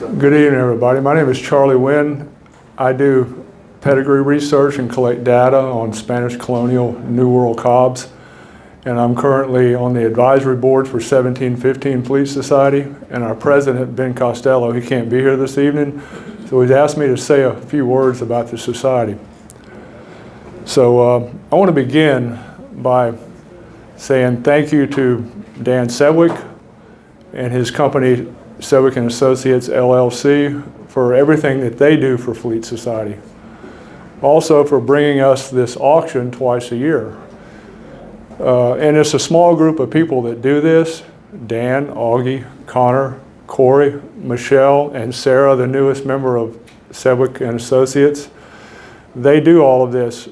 Good evening, everybody. My name is Charlie Winn. I do pedigree research and collect data on Spanish colonial New World cobs. And I'm currently on the advisory board for 1715 Fleet Society. And our president, Ben Costello, he can't be here this evening. So he's asked me to say a few words about the society. So I want to begin by saying thank you to Dan Sedwick and his company, Sedwick and Associates, LLC, for everything that they do for Fleet Society. Also for bringing us this auction twice a year. And it's a small group of people that do this. Dan, Augie, Connor, Corey, Michelle, and Sarah, the newest member of Sedwick and Associates. They do all of this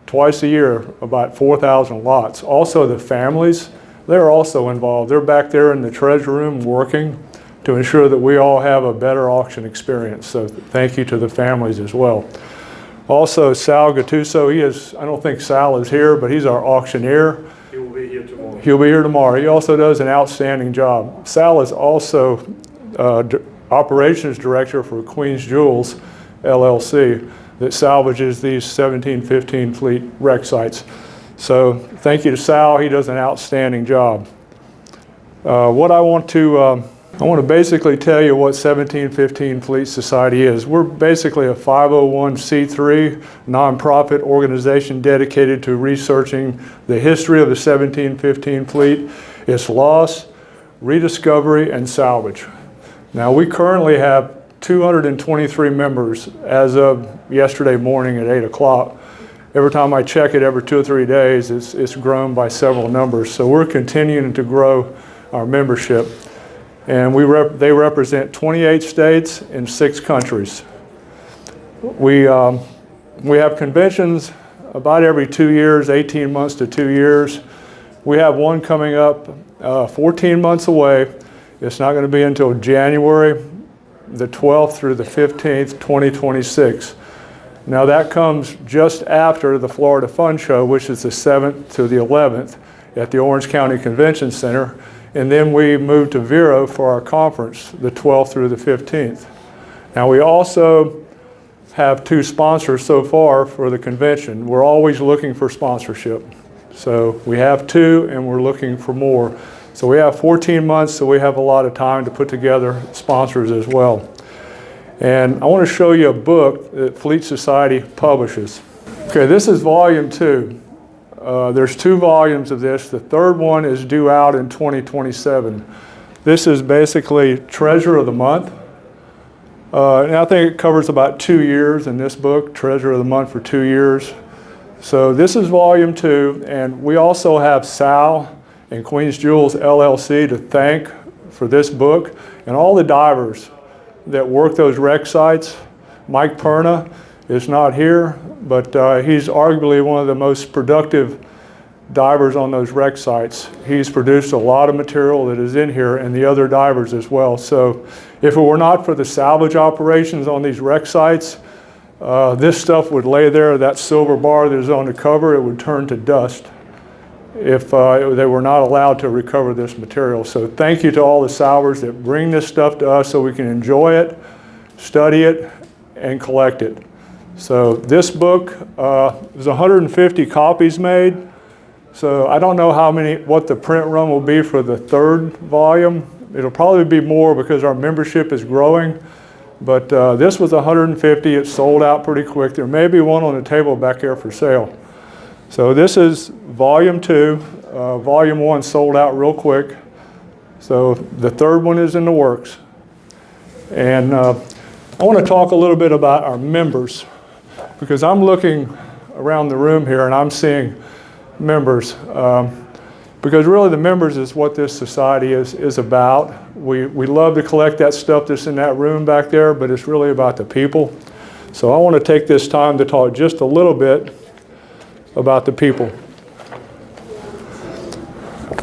twice a year, about 4,000 lots. Also the families, they're also involved. They're back there in the treasure room working to ensure that we all have a better auction experience. So thank you to the families as well. Also, Sal Gattuso, I don't think Sal is here, but he's our auctioneer. He will be here tomorrow. He'll be here tomorrow. He also does an outstanding job. Sal is also operations director for Queen's Jewels, LLC, that salvages these 1715 Fleet wreck sites. So thank you to Sal. He does an outstanding job. I want to basically tell you what 1715 Fleet Society is. We're basically a 501c3 nonprofit organization dedicated to researching the history of the 1715 fleet, its loss, rediscovery, and salvage. Now we currently have 223 members as of yesterday morning at 8 o'clock. Every time I check it every 2 or 3 days, it's grown by several numbers. So we're continuing to grow our membership. And they represent 28 states and 6 countries. We have conventions about every 2 years, 18 months to 2 years. We have one coming up 14 months away. It's not going to be until January the 12th through the 15th, 2026. Now that comes just after the Florida Fun Show, which is the 7th to the 11th at the Orange County Convention Center. And then we move to Vero for our conference, the 12th through the 15th. Now we also have 2 sponsors so far for the convention. We're always looking for sponsorship. So we have 2 and we're looking for more. So we have 14 months, so we have a lot of time to put together sponsors as well. And I want to show you a book that Fleet Society publishes. Okay, this is volume 2. There's 2 volumes of this. The 3rd one is due out in 2027. This is basically Treasure of the Month. And I think it covers about 2 years in this book, Treasure of the Month for 2 years. So this is volume 2, and we also have Sal and Queen's Jewels LLC to thank for this book, and all the divers that work those wreck sites. Mike Perna is not here, but he's arguably one of the most productive divers on those wreck sites. He's produced a lot of material that is in here, and the other divers as well. So if it were not for the salvage operations on these wreck sites, this stuff would lay there, that silver bar that is on the cover, it would turn to dust if they were not allowed to recover this material. So thank you to all the salvers that bring this stuff to us so we can enjoy it, study it, and collect it. So this book, there's 150 copies made. So I don't know what the print run will be for the 3rd volume. It'll probably be more because our membership is growing. But this was 150, it sold out pretty quick. There may be one on the table back here for sale. So this is volume 2. Volume 1 sold out real quick. So the 3rd one is in the works. And I want to talk a little bit about our members, because I'm looking around the room here and I'm seeing members. Because really the members is what this society is about. We love to collect that stuff that's in that room back there, but it's really about the people. So I want to take this time to talk just a little bit about the people.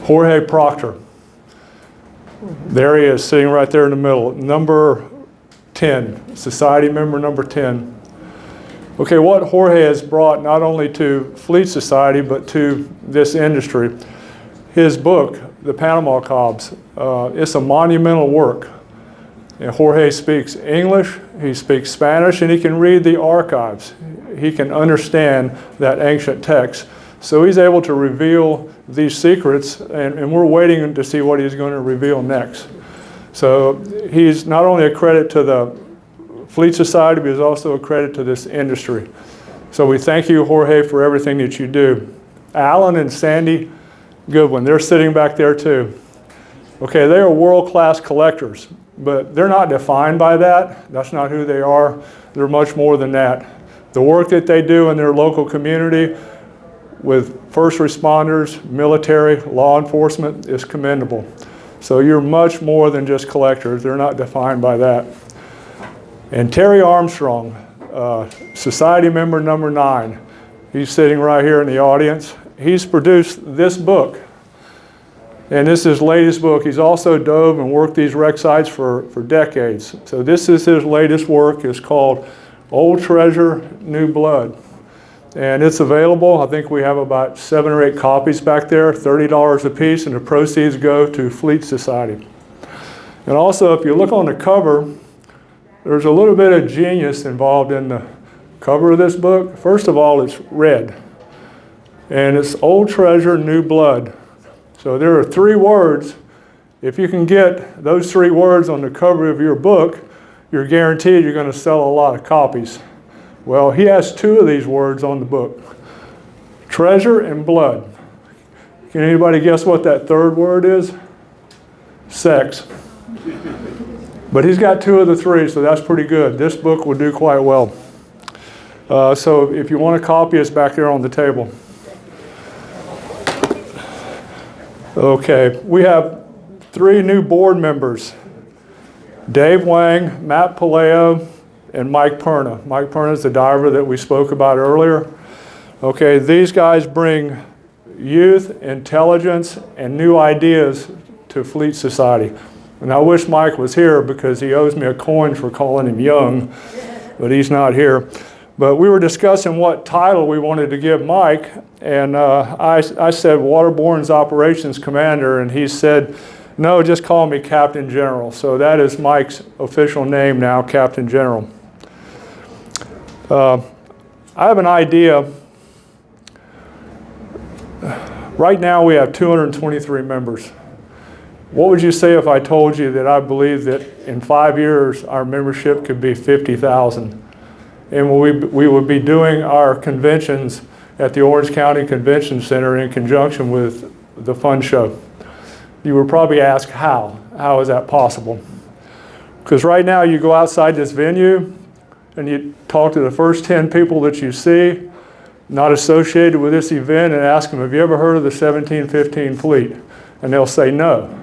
Jorge Proctor. There he is, sitting right there in the middle. Number 10, society member number 10. Okay, what Jorge has brought not only to Fleet Society, but to this industry, his book, The Panama Cobs, it's a monumental work. And Jorge speaks English, he speaks Spanish, and he can read the archives. He can understand that ancient text. So he's able to reveal these secrets, and we're waiting to see what he's going to reveal next. So he's not only a credit to the Fleet Society, but he's also a credit to this industry. So we thank you, Jorge, for everything that you do. Alan and Sandy Goodwin, they're sitting back there too. Okay, they are world-class collectors, but they're not defined by that. That's not who they are. They're much more than that. The work that they do in their local community with first responders, military, law enforcement is commendable. So you're much more than just collectors. They're not defined by that. And Terry Armstrong, Society member number 9. He's sitting right here in the audience. He's produced this book. And this is his latest book. He's also dove and worked these wreck sites for decades. So this is his latest work. It's called Old Treasure, New Blood. And it's available. I think we have about 7 or 8 copies back there, $30 a piece, and the proceeds go to Fleet Society. And also, if you look on the cover, there's a little bit of genius involved in the cover of this book. First of all, it's red. And it's Old Treasure, New Blood. So there are 3 words. If you can get those 3 words on the cover of your book, you're guaranteed you're going to sell a lot of copies. Well, he has 2 of these words on the book. Treasure and blood. Can anybody guess what that 3rd word is? Sex. But he's got 2 of the 3, so that's pretty good. This book will do quite well. So if you want a copy, it's back there on the table. Okay, we have 3 new board members. Dave Wang, Matt Paleo, and Mike Perna. Mike Perna is the diver that we spoke about earlier. Okay, these guys bring youth, intelligence, and new ideas to Fleet Society. And I wish Mike was here because he owes me a coin for calling him young, but he's not here. But we were discussing what title we wanted to give Mike, and I said Waterborne's Operations Commander, and he said, no, just call me Captain General. So that is Mike's official name now, Captain General. I have an idea. Right now we have 223 members. What would you say if I told you that I believe that in 5 years our membership could be 50,000? And we would be doing our conventions at the Orange County Convention Center in conjunction with the fun show. You would probably ask how? How is that possible? Because right now you go outside this venue and you talk to the first 10 people that you see not associated with this event and ask them, have you ever heard of the 1715 Fleet? And they'll say no.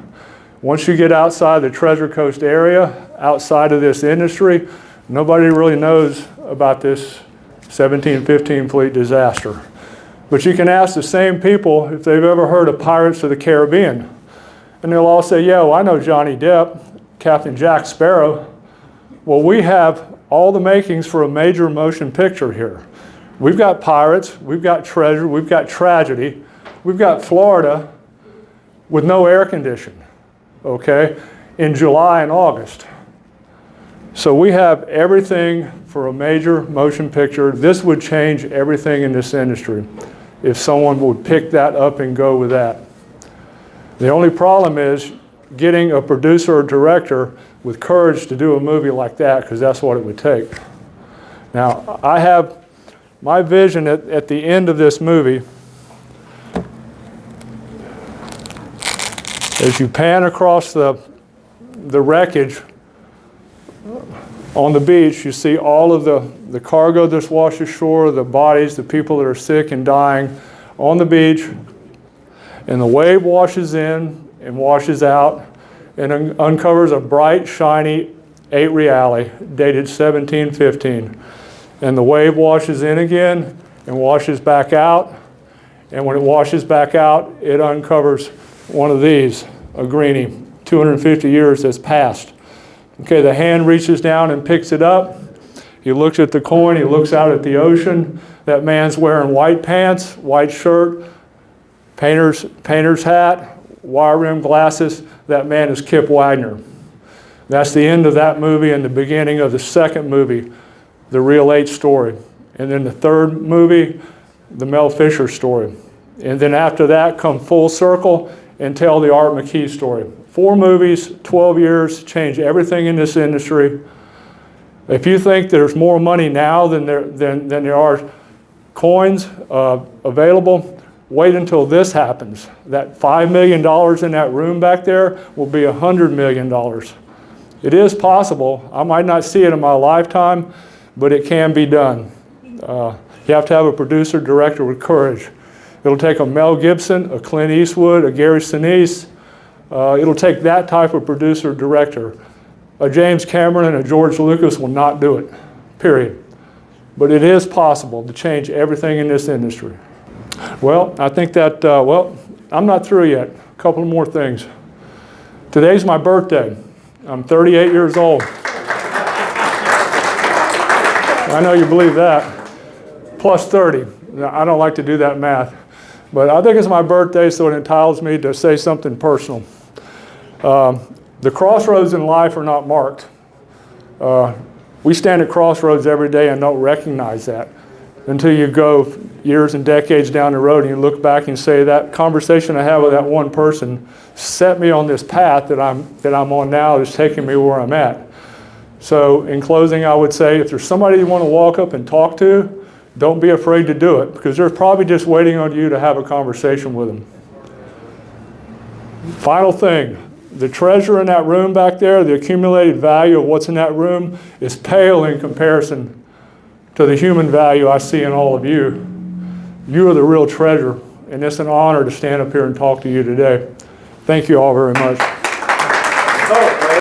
Once you get outside the Treasure Coast area, outside of this industry, nobody really knows about this 1715 Fleet disaster. But you can ask the same people if they've ever heard of Pirates of the Caribbean. And they'll all say, yeah, well, I know Johnny Depp, Captain Jack Sparrow. Well, we have all the makings for a major motion picture here. We've got pirates, we've got treasure, we've got tragedy, we've got Florida with no air conditioning, okay, in July and August. So we have everything for a major motion picture. This would change everything in this industry if someone would pick that up and go with that. The only problem is getting a producer or director with courage to do a movie like that, because that's what it would take. Now, I have my vision at the end of this movie. As you pan across the wreckage on the beach, you see all of the cargo that's washed ashore, the bodies, the people that are sick and dying on the beach, and the wave washes in and washes out and uncovers a bright, shiny 8 Reale dated 1715. And the wave washes in again and washes back out. And when it washes back out, it uncovers one of these, a greenie, 250 years has passed. Okay, the hand reaches down and picks it up. He looks at the coin, he looks out at the ocean. That man's wearing white pants, white shirt, painter's hat, wire rim glasses. That man is Kip Wagner. That's the end of that movie and the beginning of the second movie, the Real 8 story. And then the third movie, the Mel Fisher story. And then after that, come full circle and tell the Art McKee story. 4 movies, 12 years, changed everything in this industry. If you think there's more money now than there are coins available, wait until this happens. That $5 million in that room back there will be $100 million. It is possible. I might not see it in my lifetime, but it can be done. You have to have a producer, director with courage. It'll take a Mel Gibson, a Clint Eastwood, a Gary Sinise. It'll take that type of producer, director. A James Cameron and a George Lucas will not do it, period. But it is possible to change everything in this industry. Well, I think that, well, I'm not through yet. A couple more things. Today's my birthday. I'm 38 years old. I know you believe that. Plus 30. Now, I don't like to do that math. But I think it's my birthday, so it entitles me to say something personal. The crossroads in life are not marked. We stand at crossroads every day and don't recognize that until you go years and decades down the road and you look back and say, that conversation I had with that one person set me on this path that I'm on now that's taking me where I'm at. So in closing, I would say if there's somebody you want to walk up and talk to, don't be afraid to do it, because they're probably just waiting on you to have a conversation with them. Final thing, the treasure in that room back there, the accumulated value of what's in that room is pale in comparison to the human value I see in all of you. You are the real treasure, and it's an honor to stand up here and talk to you today. Thank you all very much.